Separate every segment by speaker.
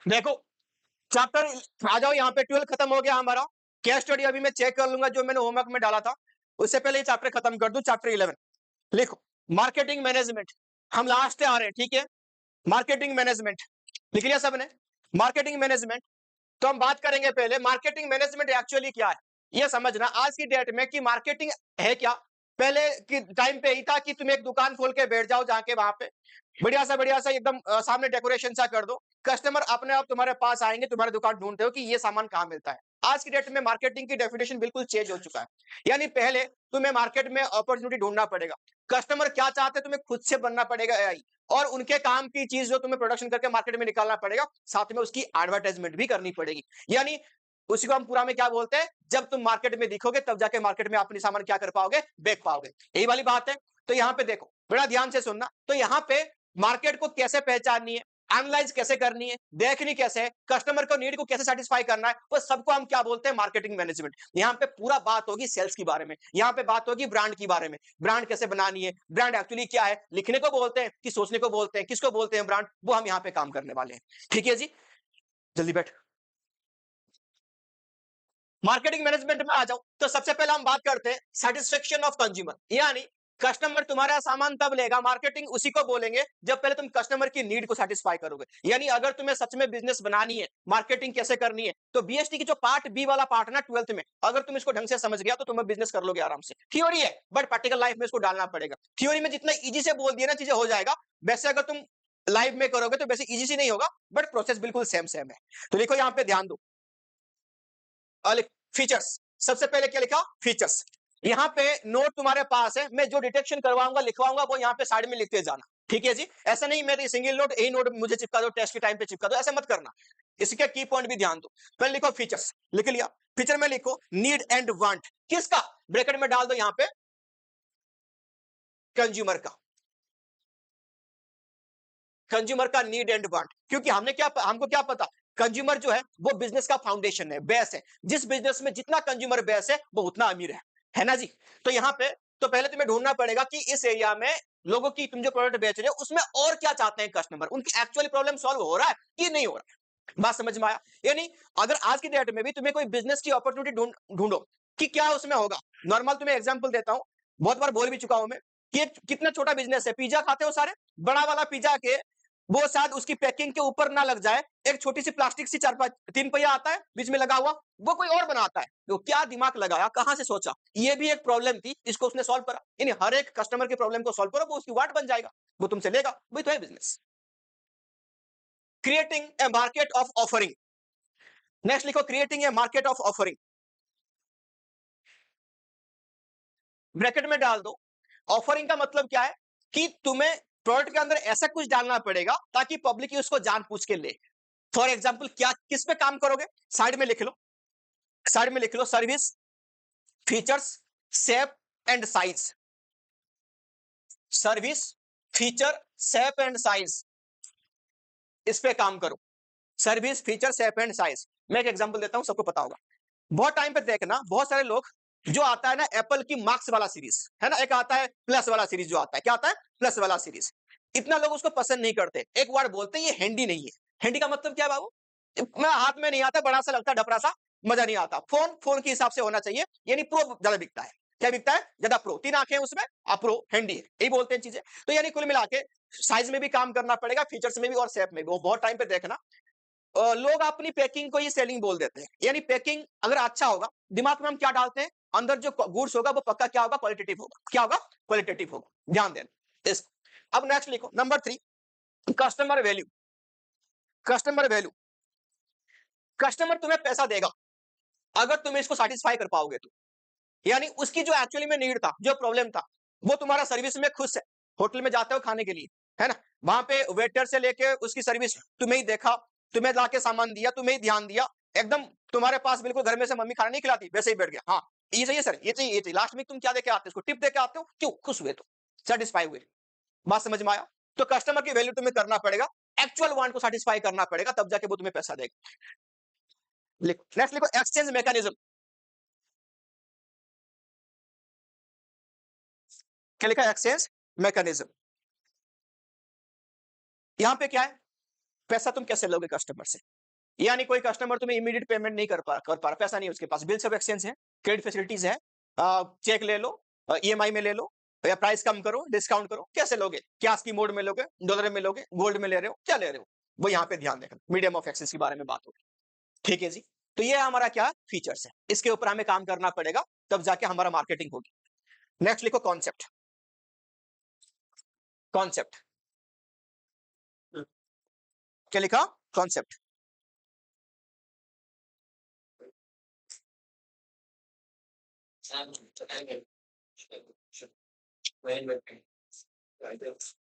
Speaker 1: देखो चैप्टर आ जाओ यहाँ पे 12 खत्म हो गया हमारा। केस स्टडी अभी मैं चेक कर लूंगा जो मैंने होमवर्क में डाला था, उससे पहले ये चैप्टर खत्म कर दूं। चैप्टर 11 लिखो, मार्केटिंग मैनेजमेंट। हम लास्ट आ रहे हैं, ठीक है। मार्केटिंग मैनेजमेंट लिख लिया सबने? Marketing management. तो हम बात करेंगे पहले मार्केटिंग मैनेजमेंट एक्चुअली क्या है, ये समझना आज की डेट में कि मार्केटिंग है क्या। पहले की टाइम पे ही था कि तुम एक दुकान खोल के बैठ जाओ जाके वहां पे, बढ़िया सा एकदम सामने डेकोरेशन सा कर दो, कस्टमर अपने आप तुम्हारे पास आएंगे, तुम्हारी दुकान ढूंढते हो कि ये सामान कहाँ मिलता है। आज की डेट में मार्केटिंग की डेफिनेशन बिल्कुल चेंज हो चुका है। यानी पहले तुम्हें मार्केट में अपॉर्चुनिटी ढूंढना पड़ेगा, कस्टमर क्या चाहते हैं तुम्हें खुद से बनना पड़ेगा एआई, और उनके काम की चीज जो तुम्हें प्रोडक्शन करके मार्केट में निकालना पड़ेगा, साथ में उसकी एडवर्टाइजमेंट भी करनी पड़ेगी। यानी उसी को हम पूरा में क्या बोलते हैं, जब तुम मार्केट में दिखोगे तब जाके मार्केट में अपनी सामान क्या कर पाओगे, बेच पाओगे। यही वाली बात है। तो यहाँ पे देखो बड़ा ध्यान से सुनना, तो यहाँ पे मार्केट को कैसे पहचाननी है, एनालाइज कैसे करनी है, देखनी कैसे है, कस्टमर को नीड को कैसे सेटिस्फाई करना है, वो सबको हम क्या बोलते हैं, मार्केटिंग मैनेजमेंट। यहाँ पे पूरा बात होगी सेल्स के बारे में, यहाँ पे बात होगी ब्रांड के बारे में, ब्रांड कैसे बनानी है, ब्रांड एक्चुअली क्या है, लिखने को बोलते हैं कि सोचने को बोलते हैं, किसको बोलते हैं ब्रांड, वो हम यहाँ पे काम करने वाले हैं। ठीक है जी, जल्दी बैठ। मार्केटिंग मैनेजमेंट में आ जाओ तो सबसे पहले हम बात करते हैं सेटिस्फेक्शन ऑफ कंज्यूमर, यानी कस्टमर तुम्हारा सामान तब लेगा, मार्केटिंग उसी को बोलेंगे जब पहले तुम कस्टमर की नीड को सेटिस्फाई करोगे। यानी अगर तुम्हें सच में बिजनेस बनानी है, मार्केटिंग कैसे करनी है, तो बीएसटी की जो पार्ट बी वाला पार्ट है ना 12th में, अगर तुम इसको ढंग से समझ गया तो तुम बिजनेस कर लोगे आराम से। थ्योरी है बट प्रैक्टिकल लाइफ में इसको डालना पड़ेगा। थ्योरी में जितना इजी से बोल दिया ना चीजें हो जाएगा, वैसे अगर तुम लाइव में करोगे तो वैसे इजी से नहीं होगा, बट प्रोसेस बिल्कुल सेम सेम है। तो देखो यहाँ पे ध्यान दो, फीचर्स। सबसे पहले क्या लिखा, फीचर्स। यहाँ पे नोट तुम्हारे पास है, मैं जो डिटेक्शन करवाऊंगा लिखवाऊंगा वो यहाँ पे साइड में लिखते जाना। ठीक है जी, ऐसा नहीं मैं सिंगल नोट यही नोट मुझे चिपका दो, टेस्ट के टाइम पे चिपका दो, ऐसा मत करना। इसके की पॉइंट भी ध्यान दो। पहले लिखो फीचर्स, लिख लिया। फीचर में लिखो नीड एंड वांट, किसका, ब्रैकेट में डाल दो यहाँ पे, कंज्यूमर का। कंज्यूमर का नीड एंड वांट, क्योंकि हमको क्या पता, कंज्यूमर जो है वो बिजनेस का फाउंडेशन है, बेस है। जिस बिजनेस में जितना कंज्यूमर बेस है वो उतना अमीर है ना जी। तो यहाँ पे तो पहले तुम्हें ढूंढना पड़ेगा कि इस एरिया में लोगों की, तुम जो प्रोडक्ट बेच रहे हो उसमें और क्या चाहते हैं कस्टमर, उनकी एक्चुअली प्रॉब्लम सॉल्व हो रहा है कि नहीं हो रहा है। बात समझ में आया? यानी अगर आज की डेट में भी तुम्हें कोई बिजनेस की अपॉर्चुनिटी ढूंढो कि क्या उसमें होगा। नॉर्मल तुम्हें एग्जांपल देता हूं, बहुत बार बोल भी चुका हूं मैं कि कितना छोटा बिजनेस है, पिज्जा खाते हो सारे, बड़ा वाला पिज्जा के वो शायद उसकी पैकिंग के ऊपर ना लग जाए, एक छोटी सी प्लास्टिक सी 4 3 पहिया आता है बीच में लगा हुआ, वो कोई और बनाता है। तो क्या दिमाग लगाया, कहां से सोचा, ये भी एक प्रॉब्लम थी, इसको उसने सॉल्व करा। यानी हर एक कस्टमर की प्रॉब्लम को सॉल्व करो, वो उसकी वाट बन जाएगा, वो तुमसे लेगा, वही तो है business. Creating a market of offering. Next लिखो creating a market of offering, bracket में डाल दो। ऑफरिंग का मतलब क्या है कि तुम्हें प्रोडक्ट के अंदर ऐसा कुछ डालना पड़ेगा ताकि पब्लिक उसको जान पूछ के ले। फॉर एग्जाम्पल क्या, किस पे काम करोगे, साइड में लिख लो, साइड में लिख लो service, features, shape and size. Service, feature, shape and size, इस पे काम करो। Service, feature, shape and size. मैं एक एग्जांपल देता हूं, सबको पता होगा। बहुत टाइम पे देखना, बहुत सारे लोग जो आता है ना एप्पल की मार्क्स वाला सीरीज है ना, एक आता है प्लस वाला सीरीज, जो आता है क्या आता है, प्लस वाला सीरीज। इतना लोग उसको पसंद नहीं करते, एक वर्ड बोलते हैं ये हैंडी नहीं है। हैंडी का मतलब क्या है बाबू, मैं हाथ में नहीं आता, बड़ा सा लगता है, ढपरा सा, मजा नहीं आता। फोन फोन के हिसाब से होना चाहिए, यानी प्रो ज्यादा बिकता है। क्या बिकता है ज्यादा, प्रो, 3 आंखें हैं उसमें, प्रो हैंडी है, यही बोलते हैं चीजें। तो यानी कुल मिला के साइज में भी काम करना पड़ेगा, फीचर्स में भी और शेप में भी। वो बहुत टाइम पे देखना लोग अपनी पैकिंग को ही सेलिंग बोल देते हैं। यानी पैकिंग अगर अच्छा होगा, दिमाग में हम क्या डालते हैं, अंदर जो गुड्स होगा वो पक्का क्या होगा, क्वालिटेटिव होगा। क्या होगा, क्वालिटेटिव होगा, ध्यान देना इस। अब नेक्स्ट लिखो number 3, customer value. Customer value, customer तुम्हें पैसा देगा अगर तुम इसको सेटिस्फाई कर पाओगे तो। यानी उसकी जो एक्चुअली में नीड था, जो प्रॉब्लम था, वो तुम्हारा सर्विस में खुश है। होटल में जाते हो खाने के लिए, है ना, वहां पे वेटर से लेके उसकी सर्विस, तुम्हें ही देखा, तुम्हें लाके सामान दिया, तुम्हें ही ध्यान दिया, एकदम तुम्हारे पास बिल्कुल घर में से मम्मी खाना नहीं खिलाती वैसे ही बैठ गया, हाँ ये चाहिए सर, ये चाहिए, ये चाहिए। लास्ट में तुम क्या देके आते हो, उसको टिप देके आते हो, क्यों, खुश हुए तो, सेटिस्फाई हुए। बात समझ में आया? तो कस्टमर की वैल्यू तुम्हें करना पड़ेगा, एक्चुअल वांट को सेटिस्फाई करना पड़ेगा, तब जाके वो तुम्हें पैसा देगा। लिखो नेक्स्ट, लिखो एक्सचेंज मैकेनिज्म। क्या लिखा, एक्सचेंज मैकेनिज्म। यहां पे क्या है, पैसा तुम कैसे लोगे कस्टमर से, यानी कोई कस्टमर तुम्हें इमीडिएट पेमेंट नहीं कर पा रहा, पैसा नहीं है उसके पास, बिल्स ऑफ एक्सचेंज है, क्रेडिट फैसिलिटीज है, चेक ले लो, ईएमआई में ले लो, या प्राइस कम करो, डिस्काउंट करो, कैसे लोगे, कैश की मोड में लोगे, डॉलर में लोगे, गोल्ड में ले रहे हो, क्या ले रहे हो, वो यहाँ पे ध्यान देना, मीडियम ऑफ एक्सेस के बारे में बात होगी। ठीक है जी, तो ये हमारा क्या फीचर्स है, इसके ऊपर हमें काम करना पड़ेगा, तब जाके हमारा मार्केटिंग होगी। नेक्स्ट लिखो कॉन्सेप्ट। कॉन्सेप्ट क्या लिखा? कॉन्सेप्ट।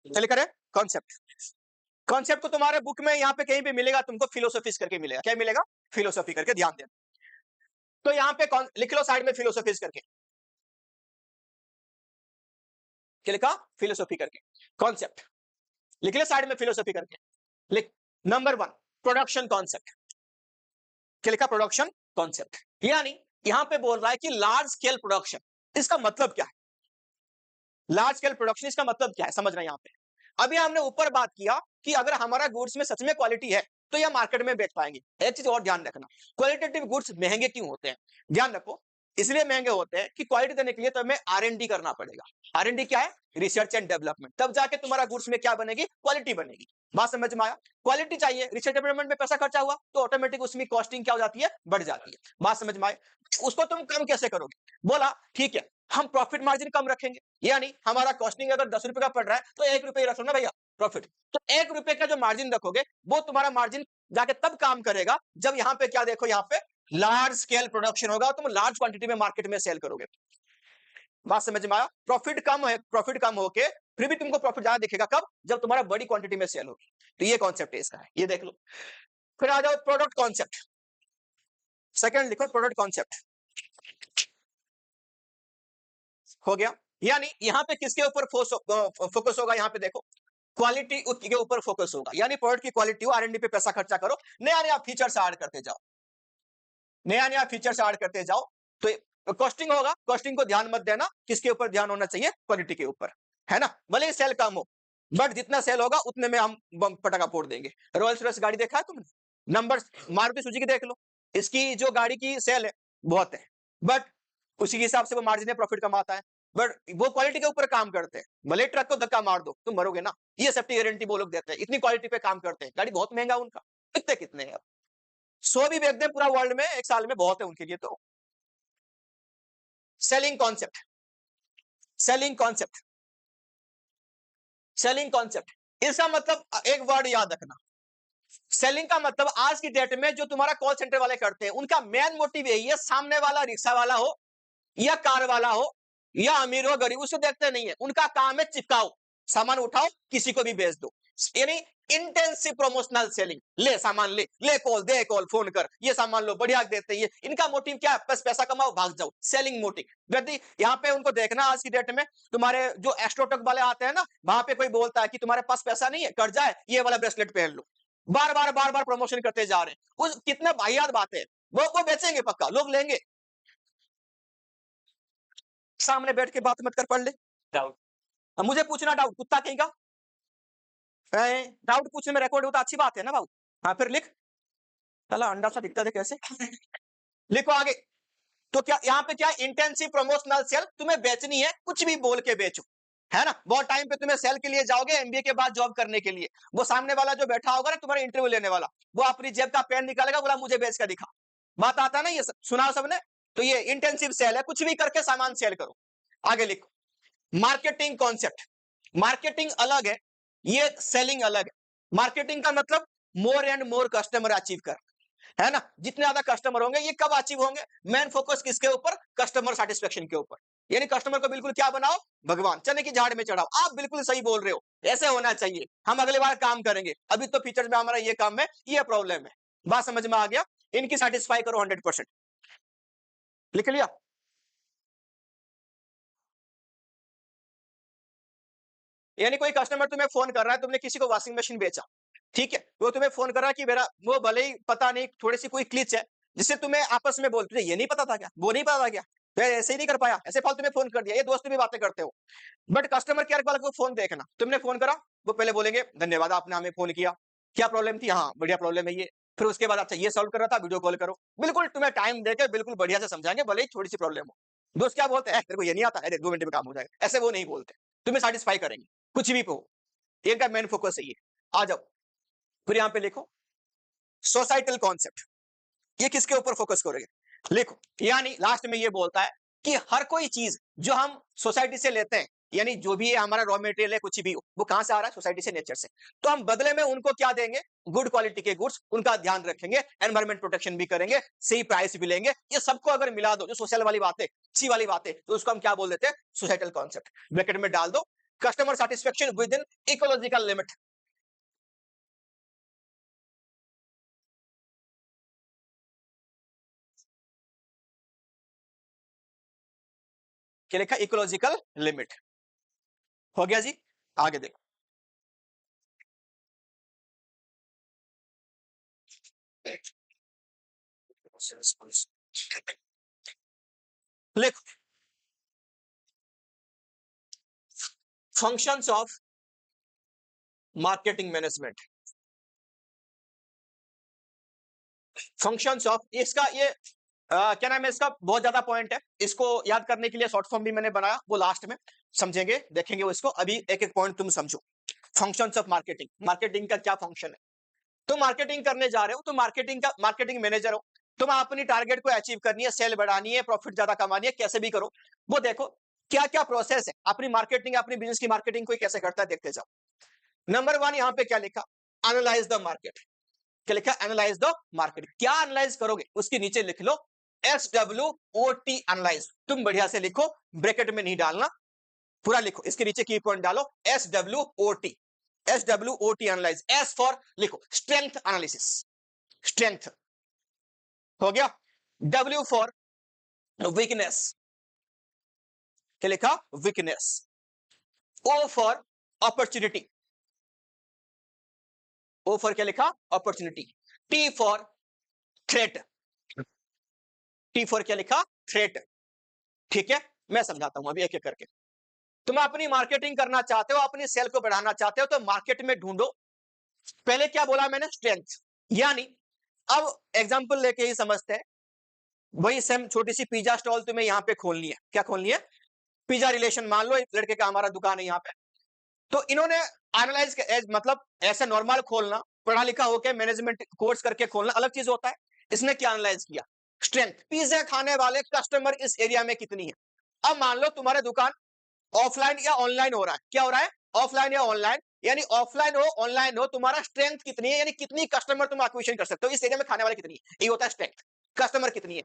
Speaker 1: चलिए करें कॉन्सेप्ट। कॉन्सेप्ट तो तुम्हारे बुक में यहाँ पे कहीं भी मिलेगा तुमको, फिलोसॉफीज करके मिलेगा। क्या मिलेगा? फिलोसॉफी करके, ध्यान देना। तो यहाँ पे लिख लो साइड में फिलोसॉफीज करके, क्या लिखा? फिलोसॉफी करके कॉन्सेप्ट लिख ले साइड में, फिलोसॉफी करके लिख। नंबर 1 प्रोडक्शन कॉन्सेप्ट, क्या लिखा? Production concept. यानी यहां पे बोल रहा है कि लार्ज स्केल प्रोडक्शन, इसका मतलब क्या है? लार्ज स्केल प्रोडक्शन इसका मतलब क्या है, समझना यहां पे। अभी हमने ऊपर बात किया कि अगर हमारा गुड्स में सच में क्वालिटी है तो यह मार्केट में बेच पाएंगे। एक चीज और ध्यान रखना, क्वालिटेटिव गुड्स महंगे क्यों होते हैं? ध्यान रखो, इसलिए महंगे होते हैं कि क्वालिटी देने के लिए तो हमें आर&डी करना पड़ेगा। आर&डी क्या है? Research and development. तब जाके तुम्हारा गुड्स में क्या बनेगी? क्वालिटी बनेगी। बात समझ में आया? क्वालिटी चाहिए, रिसर्च डेवलपमेंट में पैसा खर्चा हुआ तो ऑटोमेटिक उसमें कॉस्टिंग क्या हो जाती है? बढ़ जाती है। बात समझ में आए? उसको तुम कम कैसे करोगे? बोला ठीक है, हम प्रॉफिट मार्जिन कम रखेंगे, यानी हमारा कॉस्टिंग अगर 10 रुपए का पड़ रहा है तो 1 रुपए रख लो ना भैया प्रॉफिट। तो 1 रुपए का जो मार्जिन रखोगे वो तुम्हारा मार्जिन जाके तब काम करेगा जब यहाँ पे क्या देखो, यहाँ पे लार्ज स्केल प्रोडक्शन होगा, तुम लार्ज क्वांटिटी में मार्केट में सेल करोगे। बात समझ में आया? प्रॉफिट कम है, प्रॉफिट कम होके फिर भी तुमको प्रॉफिट ज्यादा दिखेगा कब? जब तुम्हारा बड़ी क्वांटिटी में सेल होगी। तो ये कॉन्सेप्ट है इसका, है ये देख लो। फिर आ जाओ प्रोडक्ट कॉन्सेप्ट। सेकंड लिखो प्रोडक्ट कॉन्सेप्ट, हो गया। यानी यहां पे किसके ऊपर फोकस होगा? यहां पे देखो क्वालिटी के ऊपर फोकस होगा, यानी प्रोडक्ट की क्वालिटी हो, आर&डी पे पैसा खर्चा करो, नया नया फीचर्स ऐड करते जाओ, नया नया फीचर्स ऐड करते जाओ। तो कॉस्टिंग होगा, कॉस्टिंग को ध्यान मत देना, किसके ऊपर ध्यान होना चाहिए? क्वालिटी के ऊपर, है ना। भले ही सेल कम हो, बट जितना सेल होगा उतने में हम बम पटाखा फोड़ देंगे। रॉयल्स रॉयस गाड़ी देखा है तुमने? नंबर मारुति सुजुकी देख लो, इसकी जो गाड़ी की सेल है बहुत है, बट उसी के हिसाब से वो मार्जिन प्रॉफिट कमाता है, बट वो क्वालिटी के ऊपर काम करते हैं। भले ट्रक को धक्का मार दो तुम मरोगे ना, ये सेफ्टी गारंटी वो लोग देते हैं, इतनी क्वालिटी पे काम करते हैं। गाड़ी बहुत महंगा उनका, कितने कितने हैं, 100 भी बेच दें पूरा वर्ल्ड में एक साल में बहुत है उनके लिए। तो selling concept, selling concept, selling concept, इसका मतलब एक वर्ड याद रखना, सेलिंग का मतलब आज की डेट में जो तुम्हारा कॉल सेंटर वाले करते हैं उनका मेन मोटिव यही है, सामने वाला रिक्शा वाला हो या कार वाला हो या अमीर हो गरीब, उसे देखते नहीं है, उनका काम है चिपकाओ, सामान उठाओ किसी को भी बेच दो। यानी इंटेंसिव प्रमोशनल सेलिंग, ले सामान ले, ले कॉल दे, कॉल फोन कर, ये सामान लो बढ़िया देते हैं। इनका मोटिव क्या है? बस पैसा कमाओ भाग जाओ, सेलिंग मोटिव। यदि यहाँ पे उनको देखना आज की डेट में, तुम्हारे जो एस्ट्रोटक वाले आते हैं ना, वहां पे कोई बोलता है कि तुम्हारे पास पैसा नहीं है, कर्जा है, ये वाला ब्रेसलेट पहन लो, बार बार बार बार प्रमोशन करते जा रहे हैं। उस कितना वाहियात बात है, वो बेचेंगे पक्का, लोग लेंगे। सामने बैठ के बात मत कर, पढ़ ले डाउट, अब मुझे पूछना डाउट, कुत्ता कहीं का डाउट पूछने में रिकॉर्ड होता, अच्छी बात है ना बाबू। हाँ फिर लिख, चला अंडा सा दिखता था कैसे लिखो आगे। तो क्या यहाँ पे क्या इंटेंसिव प्रमोशनल सेल, तुम्हें बेचनी है, कुछ भी बोल के बेचो, है ना। बहुत टाइम पे तुम्हें सेल के लिए जाओगे एमबीए के बाद जॉब करने के लिए, वो सामने वाला जो बैठा होगा ना तुम्हारा इंटरव्यू लेने वाला, वो अपनी जेब का पेन निकालेगा, बोला मुझे बेच कर दिखा। बात आता ना, ये सुना सबने। तो ये इंटेंसिव सेल है, कुछ भी करके सामान सेल करो। आगे लिखो मार्केटिंग कॉन्सेप्ट, मार्केटिंग अलग है, ये सेलिंग अलग है। मार्केटिंग का मतलब more and more customer achieve कर, है ना। जितने ज्यादा कस्टमर होंगे, ये कब अचीव होंगे? मेन फोकस किसके ऊपर? कस्टमर सेटिस्फेक्शन के ऊपर। यानी कस्टमर को बिल्कुल क्या बनाओ? भगवान, चने की झाड़ में चढ़ाओ। आप बिल्कुल सही बोल रहे हो, ऐसे होना चाहिए, हम अगली बार काम करेंगे, अभी तो फीचर्स में हमारा ये काम है, ये प्रॉब्लम है। बात समझ में आ गया? इनकी सेटिस्फाई करो 100%। लिख लिया? यानी कोई कस्टमर तुम्हें फोन कर रहा है, तुमने किसी को वॉशिंग मशीन बेचा, ठीक है, वो तुम्हें फोन कर रहा है कि मेरा वो भले ही पता नहीं थोड़ी सी कोई क्लिच है, जिससे तुम्हें आपस में बोलते ये नहीं पता था क्या, वो नहीं पता था क्या, तो ऐसे ही नहीं कर पाया, ऐसे फालतू में फोन कर दिया, ये दोस्त भी बातें करते हो। बट कस्टमर केयर वाले को फोन देखना, तुमने फोन करा, वो पहले बोलेंगे धन्यवाद आपने हमें फोन किया, क्या प्रॉब्लम थी? हाँ बढ़िया प्रॉब्लम है ये, फिर उसके बाद अच्छा ये सॉल्व कर रहा था, वीडियो कॉल करो, बिल्कुल तुम्हें टाइम देके बिल्कुल बढ़िया से समझाएंगे, भले ही थोड़ी सी प्रॉब्लम हो। दोस्त क्या बोलते हैं, तेरे को ये नहीं आता, अरे 2 मिनट में काम हो जाएगा, ऐसे वो नहीं बोलते, तुम्हें सेटिस्फाई करेंगे कुछ भी हो। इनका मेन फोकस यही है। आ जाओ, फिर यहाँ पे लिखो सोसाइटल कॉन्सेप्ट, ये किसके ऊपर फोकस करोगे, लिखो। यानी लास्ट में ये बोलता है कि हर कोई चीज जो हम सोसाइटी से लेते हैं, यानी जो भी हमारा रॉ मटेरियल है, कुछ भी हो, वो कहां से आ रहा है, सोसाइटी से, नेचर से। तो हम बदले में उनको क्या देंगे, गुड क्वालिटी के गुड्स, उनका ध्यान रखेंगे, एनवायरमेंट प्रोटेक्शन भी करेंगे, सही प्राइस भी लेंगे। ये सबको अगर मिला दो, जो सोशल वाली बातें, अच्छी वाली बातें, तो उसको हम क्या बोल देते हैं, सोसाइटल कॉन्सेप्ट। ब्रैकेट में डाल दो customer satisfaction with in ecological limit. क्या लिखा, इकोलॉजिकल लिमिट। हो गया जी, आगे देखो। लिखो functions of marketing management. Functions of, इसका ये क्या नाम है इसका, बहुत ज्यादा पॉइंट है, इसको याद करने के लिए शॉर्ट फॉर्म भी मैंने बनाया, वो लास्ट में समझेंगे, देखेंगे वो इसको। अभी एक एक पॉइंट तुम समझो। फंक्शंस ऑफ मार्केटिंग, मार्केटिंग का क्या फंक्शन है। तुम मार्केटिंग करने जा रहे हो, तुम मार्केटिंग का मार्केटिंग मैनेजर हो, तुम अपनी टारगेट को अचीव करनी है, सेल बढ़ानी है, प्रॉफिट ज्यादा कमानी है, कैसे भी करो। वो देखो क्या क्या प्रोसेस है अपनी मार्केटिंग, अपनी बिजनेस की मार्केटिंग को कैसे करता है, देखते जाओ। नंबर 1 यहाँ पे क्या लिखा, एनालाइज द मार्केट। क्या लिखा, एनालाइज द मार्केट। क्या एनालाइज करोगे, उसके नीचे लिख लो SWOT एनालाइज। तुम बढ़िया से लिखो, ब्रैकेट में नहीं डालना, पूरा लिखो, इसके नीचे की पॉइंट डालो, SWOT। SWOT analyse, S for लिखो स्ट्रेंथ एनालिसिस, स्ट्रेंथ हो गया। W फॉर वीकनेस, क्या लिखा, weakness. O for opportunity, O for क्या लिखा, opportunity. T for threat, T for क्या लिखा, थ्रेट। ठीक है, मैं समझाता हूं अभी एक एक करके। तुम अपनी मार्केटिंग करना चाहते हो, अपनी सेल को बढ़ाना चाहते हो, तो मार्केट में ढूंढो। पहले क्या बोला मैंने, स्ट्रेंथ। यानी अब एग्जांपल लेके ही समझते हैं। वही सेम छोटी सी पिज्जा स्टॉल तुम्हें यहाँ पे खोलनी है, क्या खोलनी है, पिज्जा रिलेशन। मान लो एक लड़के का हमारा दुकान है यहाँ पे, तो इन्होंने एनालाइज, मतलब ऐसे नॉर्मल खोलना, पढ़ा लिखा होकर मैनेजमेंट कोर्स करके खोलना अलग चीज होता है। इसने क्या एनालाइज किया, स्ट्रेंथ, पिज्जा खाने वाले कस्टमर इस एरिया में कितनी है। अब मान लो तुम्हारे दुकान ऑफलाइन या ऑनलाइन हो रहा है, क्या हो रहा है, ऑफलाइन या ऑनलाइन, यानी ऑफलाइन हो ऑनलाइन हो, तुम्हारा स्ट्रेंथ कितनी है, यानी कितनी कस्टमर तुम एक्विजिशन कर सकते हो, इस एरिया में खाने वाले कितनी है, ये होता है स्ट्रेंथ। कस्टमर कितनी है,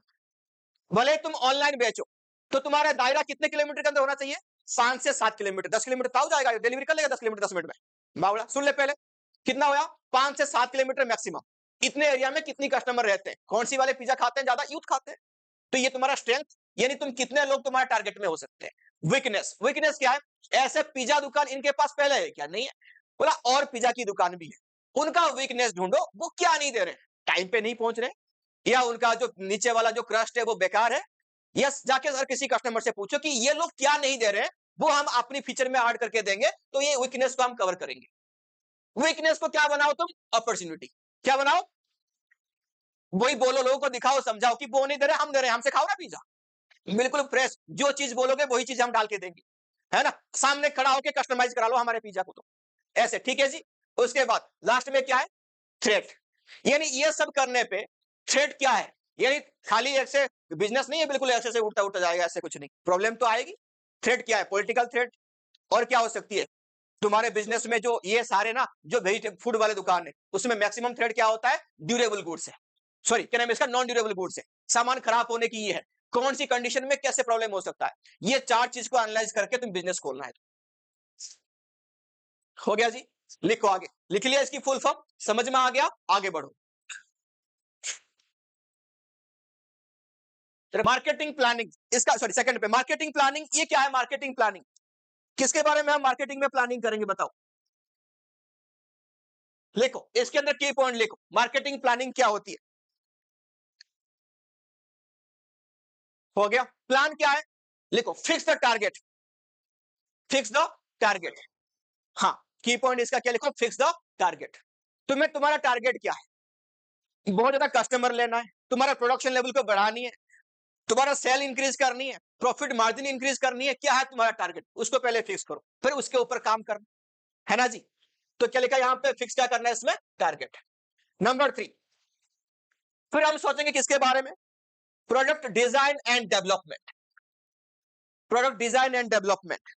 Speaker 1: भले तुम ऑनलाइन बेचो, तो तुम्हारा दायरा कितने किलोमीटर के अंदर होना चाहिए, 5 से 7 किलोमीटर। 10 किलोमीटर तो हो जाएगा, डिलीवरी कर लेगा 10 किलोमीटर 10 मिनट में। बावड़ा सुन ले पहले, कितना होया, 5 से 7 किलोमीटर मैक्सिमम। इतने एरिया में कितनी कस्टमर रहते हैं, कौन सी वाले पिज्जा खाते हैं, ज्यादा यूथ खाते हैं। तो ये तुम्हारा स्ट्रेंथ, यानी तुम कितने लोग तुम्हारे टारगेट में हो सकते हैं। वीकनेस, वीकनेस क्या है, ऐसे पिज्जा दुकान इनके पास पहले है क्या, नहीं है, बोला और पिज्जा की दुकान भी है, उनका वीकनेस ढूंढो, वो क्या नहीं दे रहे, टाइम पे नहीं पहुंच रहे, या उनका जो नीचे वाला जो क्रस्ट है वो बेकार है। यस, जाके अगर किसी कस्टमर से पूछो कि ये लोग क्या नहीं दे रहे हैं, वो हम अपनी फीचर में ऐड करके देंगे, तो ये वीकनेस को हम कवर करेंगे। वीकनेस को क्या बनाओ तुम, अपॉर्चुनिटी। क्या बनाओ, वही बोलो, लोगों को दिखाओ, समझाओ कि वो नहीं दे रहे, हम दे रहे हैं, हमसे खाओ ना पिज्जा, बिल्कुल फ्रेश, जो चीज बोलोगे वही चीज हम डाल के देंगे, है ना। सामने खड़ा होकर कस्टमाइज करा लो हमारे पिज्जा को, तो ऐसे, ठीक है जी। उसके बाद लास्ट में क्या है, थ्रेट। यानी ये सब करने पे थ्रेट क्या है, यानी खाली ऐसे बिजनेस नहीं है, बिल्कुल ऐसे से उठता उठता जाएगा, ऐसे कुछ नहीं, प्रॉब्लम तो आएगी। थ्रेट क्या है, पॉलिटिकल थ्रेट, और क्या हो सकती है, तुम्हारे बिजनेस में जो ये सारे ना, जो वेजिटेबल फूड वाले दुकान है, उसमें मैक्सिमम थ्रेट क्या होता है, ड्यूरेबल गुड्स है, सॉरी क्या नाम है इसका, नॉन ड्यूरेबल गुड्स है, सामान खराब होने की ये है, कौन सी कंडीशन में कैसे प्रॉब्लम हो सकता है, ये 4 चीज को एनालाइज करके तुम बिजनेस खोलना है। हो गया जी, लिखो आगे, लिख लिया इसकी फुल फॉर्म, समझ में आ गया, आगे बढ़ो। मार्केटिंग प्लानिंग, इसका सॉरी सेकंड पे, मार्केटिंग प्लानिंग, ये क्या है, मार्केटिंग प्लानिंग किसके बारे में हम मार्केटिंग में प्लानिंग करेंगे, बताओ। लिखो इसके अंदर की पॉइंट लिखो, मार्केटिंग प्लानिंग क्या होती है। हो गया, प्लान क्या है, लिखो fix the target, fix the target. हाँ, की पॉइंट इसका क्या लिखो, फिक्स द टारगेट। तुम्हें तुम्हारा टारगेट क्या है, बहुत ज्यादा कस्टमर लेना है, तुम्हारा प्रोडक्शन लेवल को बढ़ानी है, तुम्हारा सेल इंक्रीज करनी है, प्रॉफिट मार्जिन इंक्रीज करनी है, क्या है तुम्हारा टारगेट, उसको पहले फिक्स करो, फिर उसके ऊपर काम करना है ना जी। तो क्या लिखा यहां पे, फिक्स क्या करना है इसमें, टारगेट। नंबर 3, फिर हम सोचेंगे किसके बारे में, product design and development. Product design and development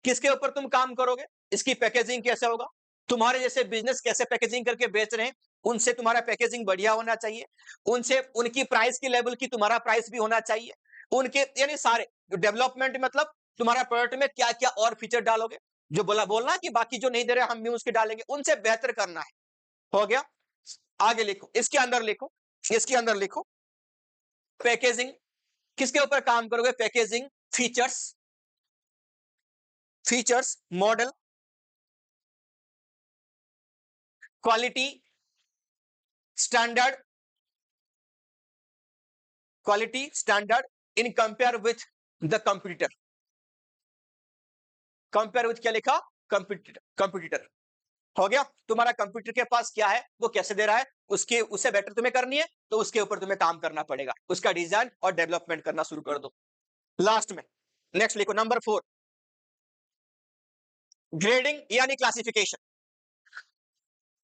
Speaker 1: किसके ऊपर तुम काम करोगे, इसकी पैकेजिंग कैसे होगा, तुम्हारे जैसे बिजनेस कैसे पैकेजिंग करके बेच रहे हैं, उनसे तुम्हारा पैकेजिंग बढ़िया होना चाहिए, उनसे उनकी प्राइस की लेवल की तुम्हारा प्राइस भी होना चाहिए, उनके यानी सारे डेवलपमेंट मतलब तुम्हारा प्रोडक्ट में क्या क्या और फीचर डालोगे, जो बोलना कि बाकी जो नहीं दे रहे हम भी उसके डालेंगे, उनसे बेहतर करना है। हो गया, आगे लिखो, इसके अंदर लिखो, इसके अंदर लिखो, पैकेजिंग किसके ऊपर काम करोगे, packaging, features, features, model, quality, standard, quality standard in compare with the competitor. Compare with क्या लिखा, कंपटीटर, कंपटीटर। हो गया, तुम्हारा कंप्यूटर के पास क्या है, वो कैसे दे रहा है, उसके उससे बेटर तुम्हें करनी है, तो उसके ऊपर तुम्हें काम करना पड़ेगा, उसका डिजाइन और डेवलपमेंट करना शुरू कर दो। लास्ट में नेक्स्ट लिखो, नंबर 4, ग्रेडिंग यानी क्लासिफिकेशन।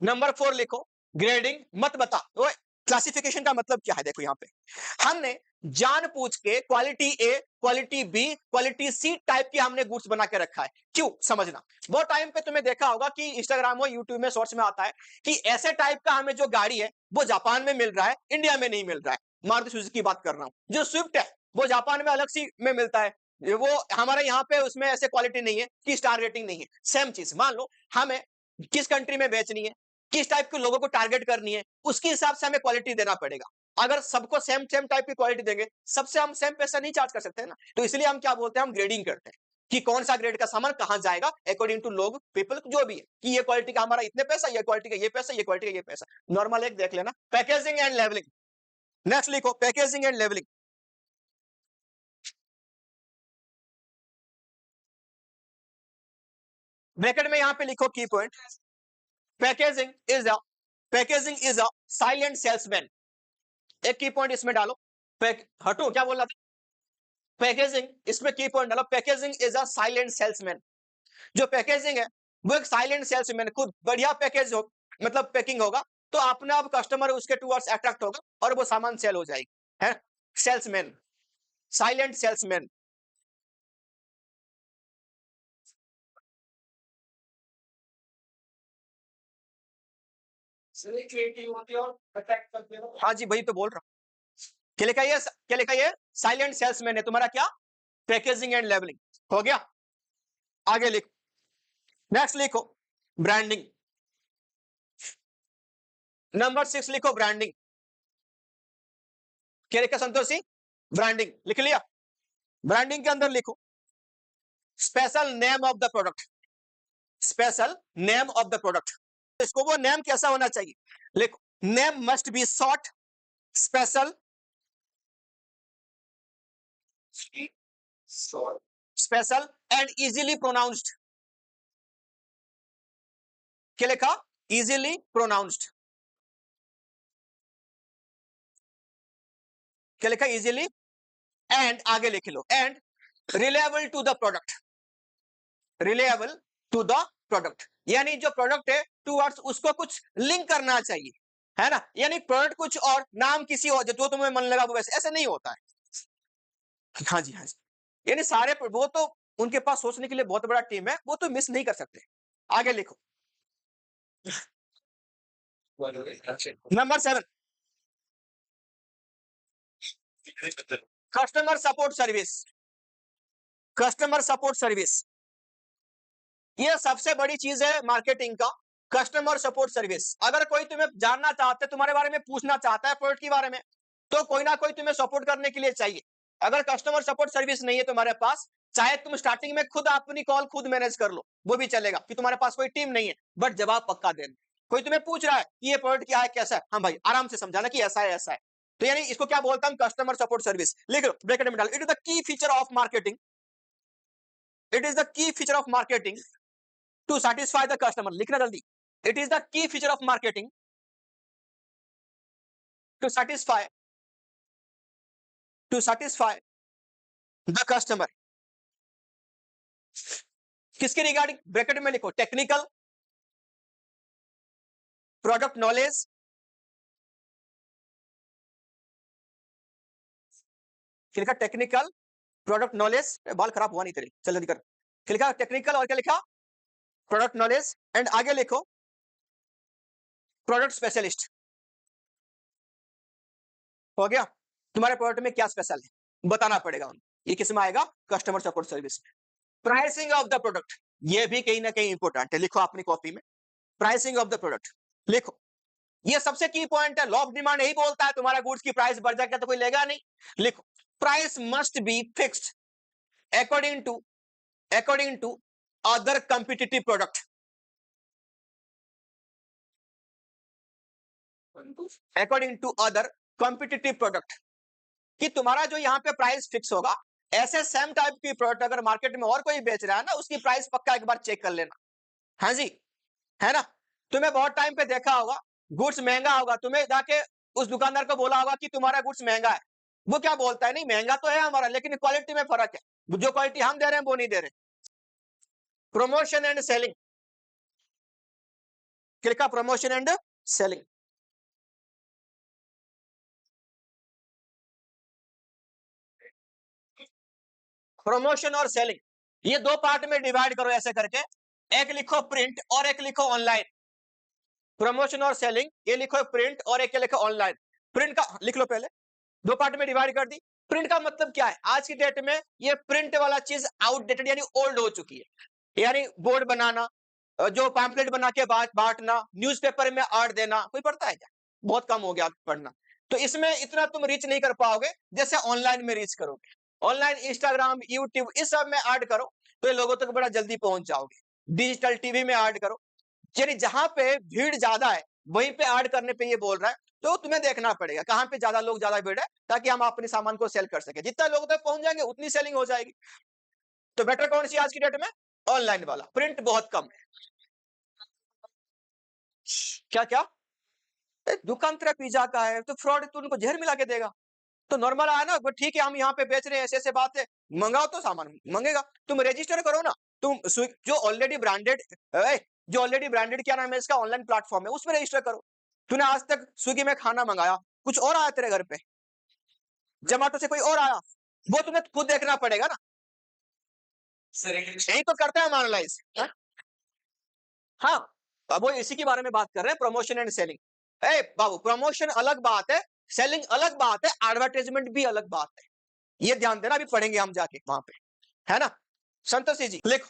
Speaker 1: नंबर 4 लिखो, ग्रेडिंग मत बता, क्लासिफिकेशन का मतलब क्या है, देखो यहां पे हमने जानबूझ के quality A, quality B, quality C type की हमने गुड्स बना के रखा है। क्यों, समझना, बहुत टाइम पे तुम्हें देखा होगा कि इंस्टाग्राम और यूट्यूब में शॉर्ट्स में आता है कि ऐसे टाइप का हमें जो गाड़ी है वो जापान में मिल रहा है, इंडिया में नहीं मिल रहा है। मारुति सुजुकी की बात कर रहा हूं, जो स्विफ्ट है वो जापान में अलग सी में मिलता है, वो हमारे यहाँ पे उसमें ऐसे क्वालिटी नहीं है कि स्टार रेटिंग नहीं है। सेम चीज मान लो हमें किस कंट्री में बेचनी है, किस टाइप के लोगों को टारगेट करनी है, उसके हिसाब से हमें क्वालिटी देना पड़ेगा। अगर सबको सेम सेम टाइप की क्वालिटी देंगे, सबसे हम सेम पैसा नहीं चार्ज कर सकते ना, तो इसलिए हम क्या बोलते हैं, हम ग्रेडिंग करते हैं कि कौन सा ग्रेड का सामान कहां जाएगा अकॉर्डिंग टू लोग, पीपल जो भी है, कि ये क्वालिटी का हमारा इतने पैसा, ये क्वालिटी का ये पैसा, ये क्वालिटी का ये पैसा। नॉर्मल एक देख लेना, पैकेजिंग एंड लेवलिंग। नेक्स्ट लिखो, पैकेजिंग एंड लेवलिंग। ब्रैकेट में यहां पे लिखो की point, packaging is a, packaging is a silent salesman. एक की पॉइंट इसमें डालो, हटो क्या बोल रहा था, पैकेजिंग, इसमें की पॉइंट डालो, packaging is a silent salesman. जो पैकेजिंग है वो एक साइलेंट सेल्समैन, खुद बढ़िया पैकेज हो, मतलब पैकिंग होगा तो अपने आप कस्टमर उसके टूवर्ड्स अट्रैक्ट होगा और वो सामान सेल हो जाएगी, है सेल्समैन, साइलेंट सेल्समैन। हाँ जी, वही तो बोल रहा हूँ, क्या लिखा ये, क्या लिखा ये, साइलेंट सेल्समैन है तुम्हारा क्या, पैकेजिंग एंड लेवलिंग। हो गया, आगे लिखो, नेक्स्ट लिखो, ब्रांडिंग। नंबर 6 लिखो, ब्रांडिंग। क्या लिखा संतोषी, ब्रांडिंग लिख लिया। ब्रांडिंग के अंदर लिखो, special name of the product, special name of the product. इसको वो नेम कैसा होना चाहिए, लिखो, name must be short, special, special and easily pronounced. क्या लिखा, इजीली प्रोनाउंस्ड। क्या लिखा, इजीली, एंड आगे लिख लो, and reliable to the product, reliable to the product, यानी जो प्रोडक्ट है टूवर्ड्स उसको कुछ लिंक करना चाहिए, है ना, यानी प्रोडक्ट कुछ और नाम किसी और, जो तुम्हें मन लगा वो वैसे, ऐसे नहीं होता है। हाँ जी, हाँ जी, यानी सारे वो तो उनके पास सोचने के लिए बहुत बड़ा टीम है, वो तो मिस नहीं कर सकते। आगे लिखो, number 7, customer support service. Customer support service ये सबसे बड़ी चीज है मार्केटिंग का, कस्टमर सपोर्ट सर्विस। अगर कोई तुम्हें जानना चाहता है, तुम्हारे बारे में पूछना चाहता है प्रोडक्ट के बारे में, तो कोई ना कोई तुम्हें सपोर्ट करने के लिए चाहिए। अगर कस्टमर सपोर्ट सर्विस नहीं है तुम्हारे पास, चाहे तुम स्टार्टिंग में खुद अपनी कॉल खुद मैनेज कर लो, वो भी चलेगा कि तुम्हारे पास कोई टीम नहीं है, बट जवाब पक्का देना। कोई तुम्हें पूछ रहा है कि ये प्रोडक्ट क्या है, कैसा है, हाँ भाई आराम से समझाना कि ऐसा है ऐसा है। तो यानी इसको क्या बोलता हूं, कस्टमर सपोर्ट सर्विस। लिख लो ब्रैकेट में डालो, it is the key feature of marketing, it is the key feature of marketing to satisfy the customer. लिखना जल्दी, it is the key feature of marketing to satisfy the customer. किसके regarding? Bracket में लिखो technical, product knowledge, लिखा technical, product knowledge, बाल खराब हुआ नहीं तेरे, चल जल्दी कर। लिखा टेक्निकल और क्या लिखा? प्रोडक्ट नॉलेज, एंड आगे लिखो प्रोडक्ट स्पेशलिस्ट। हो गया? तुम्हारे प्रोडक्ट में क्या स्पेशल है बताना पड़ेगा उनको। ये किस में आएगा? कस्टमर सपोर्ट सर्विस में। प्राइसिंग ऑफ द प्रोडक्ट, ये भी कहीं ना कहीं इंपॉर्टेंट है, लिखो अपनी कॉपी में प्राइसिंग ऑफ द प्रोडक्ट लिखो। ये सबसे की पॉइंट है। लॉ ऑफ डिमांड यही बोलता है तुम्हारा गुड्स की प्राइस बढ़ जाएगा तो कोई लेगा नहीं। लिखो price must be fixed according to other competitive product, according to other competitive product, कि तुम्हारा जो यहाँ पे प्राइस फिक्स होगा, ऐसे सेम टाइप की प्रोडक्ट अगर मार्केट में और कोई बेच रहा है ना, उसकी प्राइस पक्का एक बार चेक कर लेना। हाँ जी, है ना? तुम्हें बहुत टाइम पे देखा होगा गुड्स महंगा होगा, तुम्हें जाके उस दुकानदार को बोला होगा कि तुम्हारा गुड्स महंगा है। वो क्या बोलता है? नहीं महंगा तो है हमारा, लेकिन क्वालिटी में फर्क है, जो क्वालिटी हम दे रहे हैं वो नहीं दे रहे। Promotion and selling, click promotion and selling. Promotion और सेलिंग ये दो पार्ट में डिवाइड करो ऐसे करके, एक लिखो प्रिंट और एक लिखो ऑनलाइन। प्रमोशन और सेलिंग ये लिखो प्रिंट और एक लिखो ऑनलाइन। प्रिंट का लिख लो पहले, दो पार्ट में डिवाइड कर दी। प्रिंट का मतलब क्या है? आज की डेट में ये प्रिंट वाला चीज आउटडेटेड यानी ओल्ड हो चुकी है। यानी बोर्ड बनाना, जो पैम्पलेट बना के बांटना, न्यूज़पेपर में आर्ट देना, कोई पढ़ता है क्या? बहुत कम हो गया पढ़ना। तो इसमें इतना तुम रीच नहीं कर पाओगे जैसे ऑनलाइन में रीच करोगे। ऑनलाइन इंस्टाग्राम, यूट्यूब इस सब में ऐड करो तो ये लोगों तक बड़ा जल्दी पहुंच जाओगे। डिजिटल टीवी में ऐड करो, यानी जहां पे भीड़ ज्यादा है वहीं पे ऐड करने पे ये बोल रहा है। तो तुम्हें देखना पड़ेगा कहां पे ज्यादा लोग, ज्यादा भीड़ है, ताकि हम अपने सामान को सेल कर सके। जितना लोगों तक पहुंच जाएंगे उतनी सेलिंग हो जाएगी। तो बेटर कौन सी आज की डेट में? ऑनलाइन वाला। प्रिंट बहुत कम है। क्या क्या? दुकान तेरा पिज्जा का है तो फ्रॉड, तो उनको जहर मिला के देगा। तो नॉर्मल आया ना, ठीक है हम यहाँ पे बेच रहे हैं, ऐसे ऐसे बात है, मंगाओ तो सामान मंगेगा। तुम रजिस्टर करो ना, तुम जो ऑलरेडी ब्रांडेड, क्या नाम है इसका, ऑनलाइन प्लेटफॉर्म है, उसमें रजिस्टर करो। तूने आज तक स्विगी में खाना मंगाया, कुछ और आया तेरे घर पे, जोमेटो से कोई और आया, वो तुम्हें खुद देखना पड़ेगा ना। यही तो करते हैं हम एनालाइज। हाँ, अब वो इसी के बारे में बात कर रहे हैं, promotion and selling. A Babu, promotion अलग बात है, सेलिंग अलग बात है, एडवर्टाइजमेंट भी अलग बात है। ये ध्यान देना, अभी पढ़ेंगे हम जाके वहां पे, है ना? संतोषी जी लिखो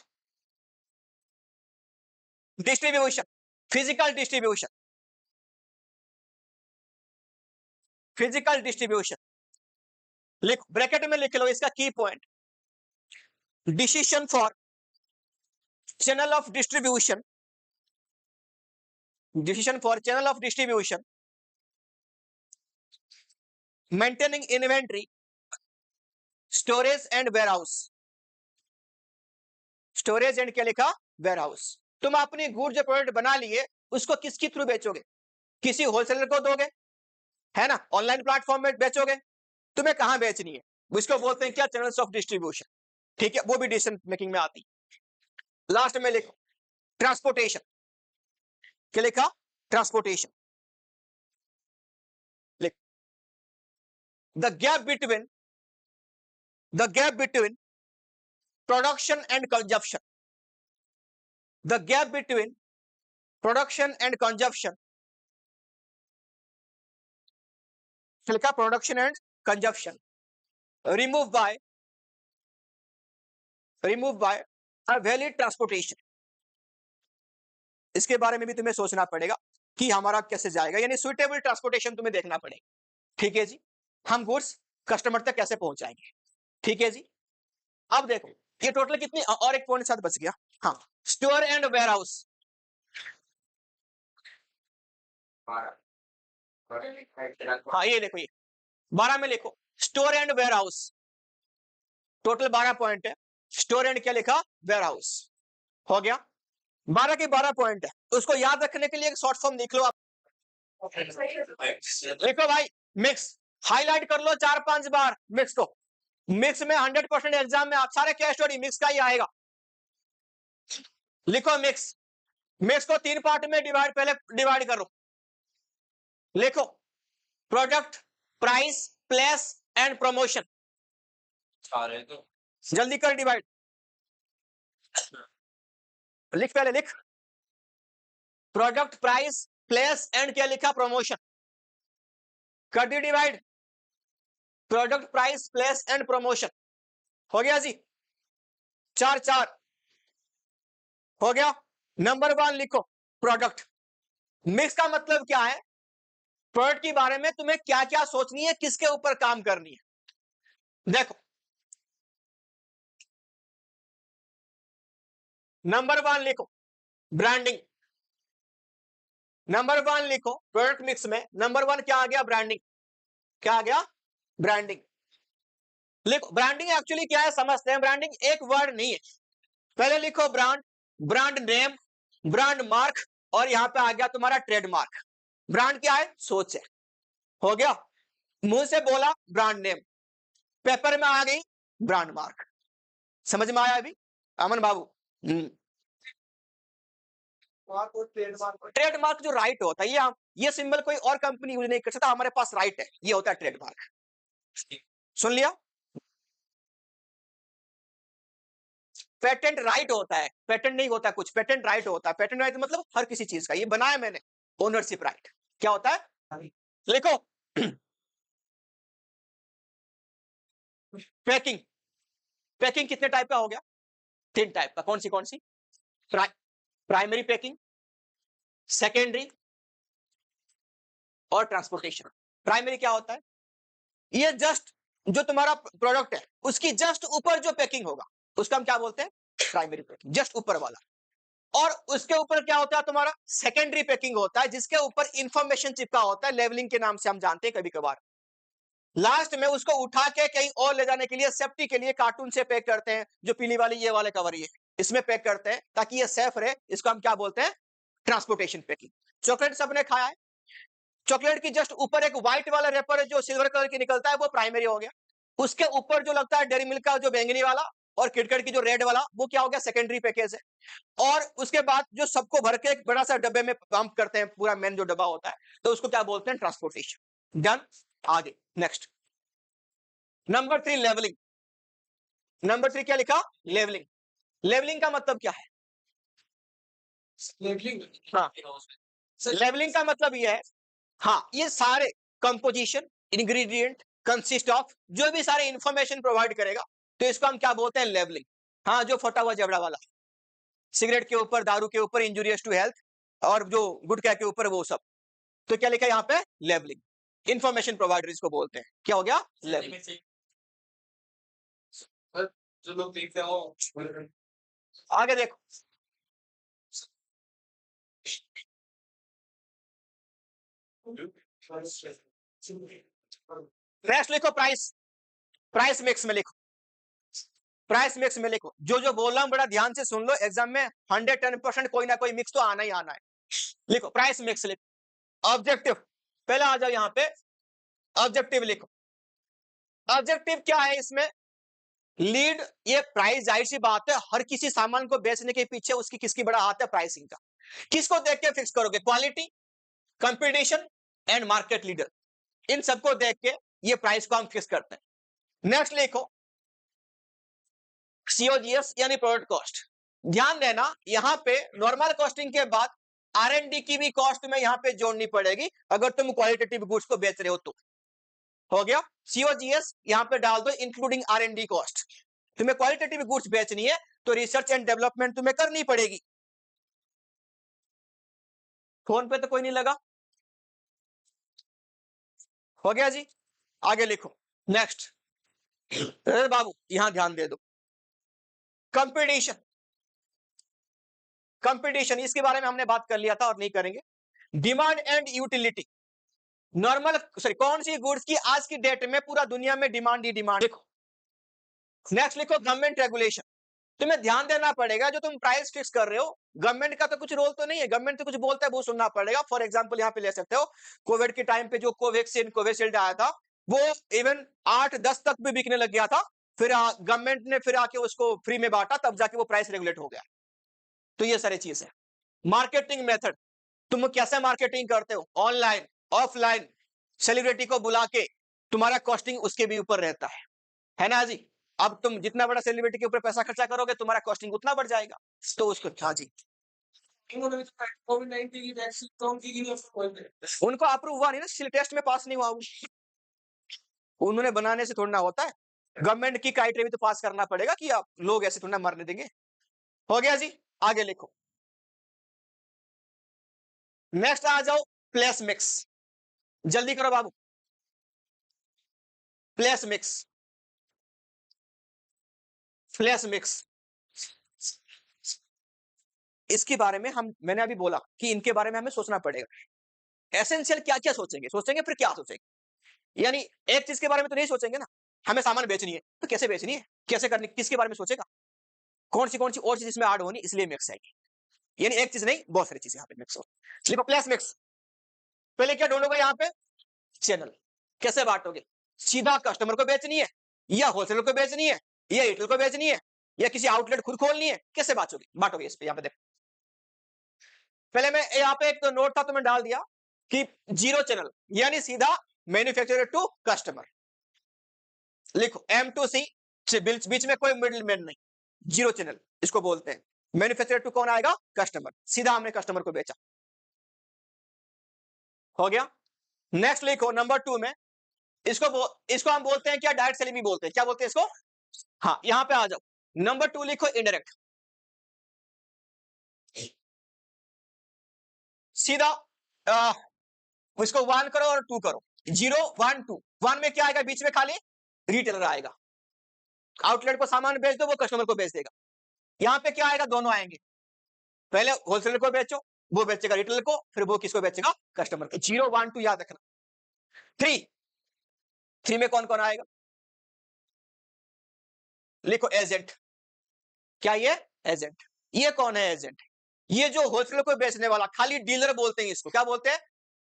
Speaker 1: distribution, physical distribution, physical distribution लिखो, ब्रैकेट में लिख लो इसका की point. Decision for channel of distribution, decision for channel of distribution, maintaining inventory, storage and warehouse, storage and क्या लिखा? वेयरहाउस। तुम अपनी गुड जो प्रोडक्ट बना लिए उसको किसके थ्रू बेचोगे? किसी होलसेलर को दोगे, है ना? ऑनलाइन प्लेटफॉर्म में बेचोगे, तुम्हें कहां बेचनी है? उसको बोलते हैं क्या? Channels of distribution. ठीक है, वो भी डिसीजन मेकिंग में आती। लास्ट में लिखो ट्रांसपोर्टेशन, क्या लिखा? ट्रांसपोर्टेशन। लिख the gap between production and consumption, the gap between production and consumption, लिखा production and consumption, remove by a valid transportation. इसके बारे में भी तुम्हें सोचना पड़ेगा कि हमारा कैसे जाएगा, यानी सुइटेबल ट्रांसपोर्टेशन तुम्हें देखना पड़ेगा। ठीक है जी, हम गुड्स कस्टमर तक कैसे पहुंचाएंगे। ठीक है जी, अब देखो ये टोटल कितनी, और एक पॉइंट साथ बच गया। हाँ, स्टोर एंड वेयर हाउस, हाँ ये देखो, ये 12 में लिखो store and warehouse, total 12 point है। स्टोर एंड क्या लिखा? Warehouse. हो गया? 12 के 12 पॉइंट है, उसको याद रखने के लिए एक शॉर्ट फॉर्म लिख लो आप। लिखो भाई मिक्स, हाईलाइट कर लो 4-5 बार मिक्स को। मिक्स में 100% एग्जाम में आप सारे केस स्टडी मिक्स का ही आएगा। लिखो मिक्स, मिक्स को 3 पार्ट में पहले डिवाइड करो। लिखो product, price, place and promotion. जल्दी कर डिवाइड, लिख पहले लिख। प्रोडक्ट, प्राइस, प्लेस एंड क्या लिखा, प्रमोशन। कर दी divide, product, price, place and promotion. हो गया जी, 4 हो गया। नंबर 1 लिखो प्रोडक्ट। मिक्स का मतलब क्या है, प्रोडक्ट के बारे में तुम्हें क्या क्या सोचनी है, किसके ऊपर काम करनी है। देखो नंबर 1 लिखो ब्रांडिंग। नंबर 1 लिखो प्रोडक्ट मिक्स में, नंबर 1 क्या आ गया, ब्रांडिंग। क्या आ गया, ब्रांडिंग। लिखो ब्रांडिंग एक्चुअली क्या है समझते हैं। ब्रांडिंग एक वर्ड नहीं है, पहले लिखो brand, brand name, brand mark, और यहां पे आ गया तुम्हारा ट्रेडमार्क। ब्रांड क्या है, सोच है। हो गया, मुंह से बोला ब्रांड नेम, पेपर में आ गई ब्रांड मार्क। समझ में आया अभी अमन बाबू? ट्रेडमार्क जो राइट होता है, ये सिंबल कोई और कंपनी यूज नहीं कर सकता, हमारे पास राइट है, ये होता है ट्रेडमार्क। सुन लिया, पेटेंट राइट होता है, पेटेंट नहीं होता कुछ, पेटेंट राइट होता है। पेटेंट राइट मतलब हर किसी चीज का, ये बनाया मैंने, ओनरशिप राइट। क्या होता है, लिखो पैकिंग। पैकिंग कितने टाइप का हो गया, 3 टाइप का। कौन सी? प्राइमरी पैकिंग, सेकेंडरी और ट्रांसपोर्टेशन। प्राइमरी क्या होता है, ये जस्ट जो तुम्हारा प्रोडक्ट है उसकी जस्ट ऊपर जो पैकिंग होगा उसका हम क्या बोलते हैं, प्राइमरी पैकिंग, जस्ट ऊपर वाला। और उसके ऊपर क्या होता है तुम्हारा, सेकेंडरी पैकिंग होता है, जिसके ऊपर इंफॉर्मेशन चिपका होता है, लेवलिंग के नाम से हम जानते हैं कभी कभार। लास्ट में उसको उठा के कहीं और ले जाने के लिए सेफ्टी के लिए कार्टून से पैक करते हैं, जो पीली वाली ये वाले कवर ये इसमें पैक करते हैं ताकि ये सेफ रहे, इसको हम क्या बोलते हैं, ट्रांसपोर्टेशन पैकिंग। चॉकलेट सबने खाया है, चॉकलेट की जस्ट ऊपर एक व्हाइट वाला रेपर है जो सिल्वर कलर की निकलता है, वो प्राइमरी हो गया। उसके ऊपर जो लगता है डेयरी मिल्क का जो बैंगनी वाला और किटकैट की जो रेड वाला, वो क्या हो गया, सेकेंडरी पैकेज है। और उसके बाद जो सबको भर के एक बड़ा सा डब्बे में पंप करते हैं, पूरा मेन जो डब्बा होता है, तो उसको क्या बोलते हैं, ट्रांसपोर्टेशन। डन, आगे नेक्स्ट। Number 3 levelling. नंबर 3 क्या लिखा, लेवलिंग। लेवलिंग का मतलब क्या है, हाँ, लेवलिंग का मतलब ये है, हाँ, ये सारे कंपोजिशन, इंग्रेडिएंट, कंसिस्ट ऑफ, जो भी सारे इंफॉर्मेशन प्रोवाइड करेगा, तो इसको हम क्या बोलते हैं, लेवलिंग। हाँ, जो फटा हुआ जबड़ा वाला, सिगरेट के ऊपर, दारू के ऊपर, इंजूरियस टू हेल्थ, और जो गुटखा के ऊपर, वो सब। तो क्या लिखा है यहाँ पे, लेवलिंग। इंफॉर्मेशन प्रोवाइडर इसको बोलते हैं, क्या हो गया, लेवलिंग। जो लोग देखते हो आगे देखो, नेक्स्ट लिखो प्राइस। प्राइस मिक्स में लिखो, प्राइस मिक्स में लिखो, जो जो बोल रहा हूं बड़ा ध्यान से सुन लो, एग्जाम में 110% कोई ना कोई मिक्स तो आना ही आना है। लिखो प्राइस मिक्स, लिखो ऑब्जेक्टिव। पहले आ जाओ यहाँ पे, ऑब्जेक्टिव लिखो। ऑब्जेक्टिव क्या है इसमें, लीड, ये प्राइस, जाहिर सी बात है, हर किसी सामान को बेचने के पीछे उसकी किसकी बड़ा हाथ है, प्राइसिंग का। किसको देख के फिक्स करोगे, quality, competition and market leader, इन सबको देख के ये प्राइस को हम फिक्स करते हैं। नेक्स्ट लिखो सीओजीएस यानी प्रोडक्ट कॉस्ट। ध्यान देना यहां पे नॉर्मल कॉस्टिंग के बाद आरएनडी की भी कॉस्ट में यहां पे जोड़नी पड़ेगी, अगर तुम क्वालिटेटिव गुड्स को बेच रहे हो तो। हो गया, सीओजीएस यहां पे डाल दो, इंक्लूडिंग आरएनडी कॉस्ट। तुम्हें क्वालिटेटिव गुड्स बेचनी है तो रिसर्च एंड डेवलपमेंट तुम्हें करनी पड़ेगी। फोन पे तो कोई नहीं लगा, हो गया जी, आगे लिखो नेक्स्ट। बाबू यहां ध्यान दे दो, कंपटीशन। कंपटीशन इसके बारे में हमने बात कर लिया था और नहीं करेंगे। Demand and utility, normal sorry कौन सी गुड्स की आज की डेट में पूरा दुनिया में डिमांड ही डिमांड। देखो नेक्स्ट लिखो गवर्नमेंट रेगुलेशन। तुम्हें ध्यान देना पड़ेगा जो तुम प्राइस फिक्स कर रहे हो, गवर्नमेंट का तो कुछ रोल तो नहीं है, गवर्नमेंट तो कुछ बोलता है वो सुनना पड़ेगा। फॉर एग्जांपल यहाँ पे ले सकते हो, कोविड के टाइम पे जो कोवैक्सीन कोविशील्ड आया था, वो इवन 8-10 तक भी बिकने लग गया था, फिर गवर्नमेंट ने फिर आके उसको फ्री में बांटा, तब जाके वो प्राइस रेगुलेट हो गया। तो ये सारी चीज है। मार्केटिंग मेथड, तुम कैसे मार्केटिंग करते हो, ऑनलाइन, ऑफलाइन, सेलिब्रिटी को बुला के, तुम्हारा कॉस्टिंग उसके भी ऊपर रहता है ना जी। अब तुम जितना बड़ा सेलिब्रिटी के ऊपर पैसा खर्चा करोगे, तुम्हारा कॉस्टिंग उतना बढ़ जाएगा। तो उसको, हाँ जी, कोविड-19 की वैक्सीन कौन सी की उनको अप्रूव हुआ नहीं ना, इसलिए टेस्ट में पास नहीं हुआ वो। उन्होंने बनाने से थोड़ा ना होता है, गवर्नमेंट की क्राइटेरिया भी तो पास करना पड़ेगा कि आप लोग ऐसे थोड़ा ना मरने देंगे। हो गया जी, आगे लिखो। नेक्स्ट आ जाओ, प्लेस मिक्स, जल्दी करो बाबू। प्लेस मिक्स, फ्लैश मिक्स, इसके बारे में मैंने अभी बोला कि इनके बारे में हमें सोचना पड़ेगा। एसेंशियल क्या क्या सोचेंगे, सोचेंगे फिर क्या सोचेंगे, यानी एक चीज के बारे में तो नहीं सोचेंगे ना। हमें सामान बेचनी है तो कैसे बेचनी है, कैसे करनी, किसके बारे में सोचेगा, कौन सी और चीज इसमें ऐड होनी, इसलिए मिक्स है। यानी एक चीज नहीं, बहुत सारी चीजें यहाँ पे मिक्स हो। देखो प्लेस मिक्स, पहले क्या ढूंढोगे यहाँ पे, चैनल। कैसे बांटोगे, सीधा कस्टमर को बेचनी है, या होलसेलर को बेचनी है, या रिटेल को बेचनी है, या किसी आउटलेट खुद खोलनी है, कैसे बांटोगे, बांटोगे इस पे। यहाँ पे देखो, पहले मैं यहाँ पे एक तो नोट था तो मैं डाल दिया कि जीरो चैनल, यानी सीधा मैन्युफैक्चरर टू कस्टमर। लिखो M2C, बीच में कोई मिडिल मैन नहीं, जीरो चैनल इसको बोलते हैं। मैन्युफैक्चरर टू कौन आएगा, कस्टमर, सीधा हमने कस्टमर को बेचा। हो गया। नेक्स्ट लिखो नंबर 2 में, इसको हम बोलते हैं क्या, डायरेक्ट सेलिंग भी बोलते हैं, क्या बोलते हैं इसको। हाँ, यहां पे आ जाओ, नंबर 2 लिखो इनडायरेक्ट, सीधा इसको 1 करो और 2 करो, 0 1 2। 1 में क्या आएगा, बीच में खाली रिटेलर आएगा, आउटलेट को सामान बेच दो, वो कस्टमर को बेच देगा। यहां पे क्या आएगा, दोनों आएंगे, पहले होलसेलर को बेचो, वो बेचेगा रिटेलर को, फिर वो किसको बेचेगा, कस्टमर को। 0 1 2 याद रखना। 3 में कौन कौन आएगा, लिखो एजेंट। क्या ये एजेंट, ये कौन है एजेंट, ये जो होलसेलर को बेचने वाला, खाली डीलर बोलते हैं इसको, क्या बोलते हैं,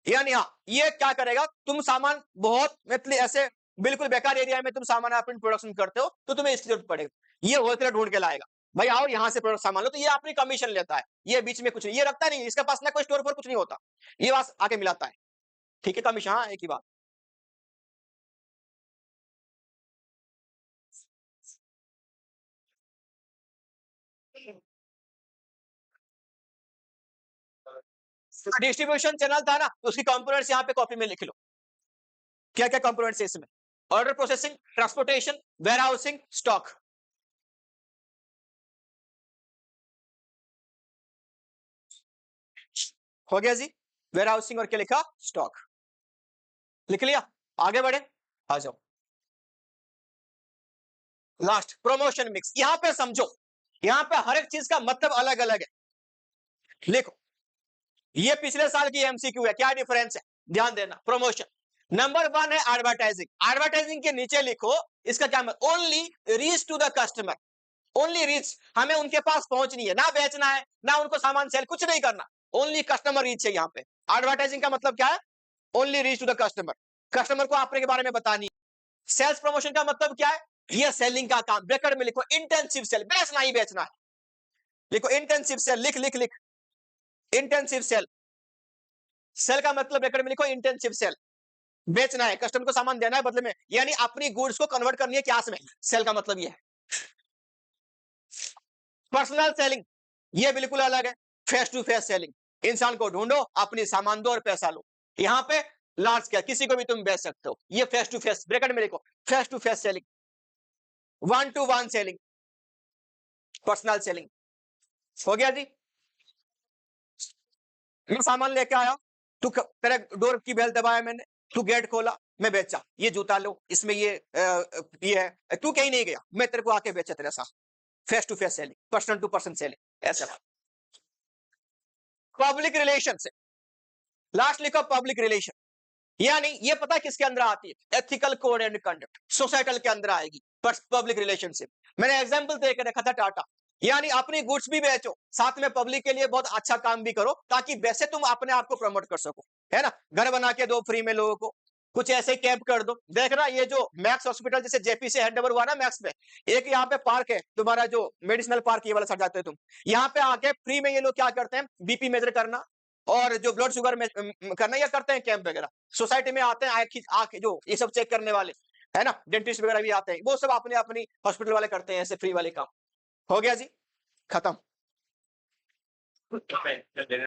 Speaker 1: यानी हाँ, ये क्या करेगा, तुम सामान बहुत मतलब ऐसे बिल्कुल बेकार एरिया में तुम सामान अपनी प्रोडक्शन करते हो, तो तुम्हें इसकी जरूरत पड़ेगी, ये होलसेलर ढूंढ के लाएगा, भाई आओ यहां से प्रोडक्ट सामान लो, तो ये अपनी कमीशन लेता है, ये बीच में कुछ नहीं, ये रखता नहीं, इसके पास ना कोई स्टोर पर कुछ नहीं होता, ये बस आके मिलाता है। ठीक है, कमीशन, हाँ एक ही बात। डिस्ट्रीब्यूशन चैनल था ना, तो उसकी कंपोनेंट्स यहाँ पे कॉपी में लिख लो, क्या क्या कंपोनेंट्स है इसमें, order processing, transportation, warehousing, stock. हो गया जी, वेयर हाउसिंग और क्या लिखा, स्टॉक, लिख लिया। आगे बढ़े, आ जाओ लास्ट, प्रमोशन मिक्स। यहां पे समझो, यहां पे हर एक चीज का मतलब अलग अलग है। लिखो, ये पिछले साल की एमसीक्यू है, क्या डिफरेंस है, ध्यान देना। प्रमोशन, नंबर 1 है एडवर्टाइजिंग, एडवर्टाइजिंग के नीचे लिखो इसका क्या मतलब, only reach to the customer, only reach, हमें उनके पास पहुंचनी है, ना बेचना है ना उनको सामान सेल, कुछ नहीं करना, ओनली कस्टमर रीच है। यहाँ पे एडवर्टाइजिंग का मतलब क्या है, only reach to the customer, customer को आपके बारे में बतानी है। सेल्स प्रमोशन का मतलब क्या है, ये सेलिंग का काम, ब्रैकेट में लिखो इंटेंसिव सेल, बेचना ही बेचना है, लिखो इंटेंसिव सेल, लिख लिख लिख, इंटेंसिव सेल, सेल का मतलब ब्रैकेट में लिखो इंटेंसिव सेल, बेचना है, कस्टमर को सामान देना है बदले में, यानी अपनी गुड्स को कन्वर्ट करनी है क्या में, सेल का मतलब ये है। पर्सनल सेलिंग, ये बिल्कुल अलग है, फेस टू फेस सेलिंग, इंसान को ढूंढो, अपनी सामान दो और पैसा लो। यहां पे लार्ज स्केल, किसी को भी तुम बेच सकते हो, ये फेस टू फेस, ब्रैकेट में लिखो face to face selling, 1 to 1 selling, personal selling. हो गया जी, मैं सामान लेके आया, तू तेरे डोर की बेल दबाया मैंने, तू गेट खोला, मैं बेचा, ये जूता लो, इसमें ये है, तू कहीं नहीं गया, मैं तेरे को आके बेचा तेरे साथ, face to face selling, person to person selling, ऐसा। पब्लिक रिलेशन से लास्ट लिखो, पब्लिक रिलेशन, यानी ये पता है किसके अंदर आती है, ethical code and conduct, societal के अंदर आएगी, पर पब्लिक रिलेशनशिप। मैंने एग्जांपल देकर रखा था टाटा, यानी अपनी गुड्स भी बेचो, साथ में पब्लिक के लिए बहुत अच्छा काम भी करो, ताकि वैसे तुम अपने आप को प्रमोट कर सको, है ना? घर बना के दो फ्री में लोगों को, कुछ ऐसे कैंप कर दो। देख ना, ये जो मैक्स हॉस्पिटल जैसे जेपी से हैंडओवर हुआ ना मैक्स में, एक यहाँ पे पार्क है तुम्हारा, जो मेडिसिनल पार्क, ये वाला साइड जाते हो तुम, यहाँ पे आके फ्री में ये लोग क्या करते हैं, बीपी मेजर करना और जो ब्लड शुगर में करना, ये करते हैं कैंप वगैरह। सोसाइटी में आते हैं, आंख जो ये सब चेक करने वाले, है ना, डेंटिस्ट वगैरह भी आते हैं, वो सब अपने अपनी हॉस्पिटल वाले करते हैं ऐसे फ्री वाले काम। हो गया जी, खत्म।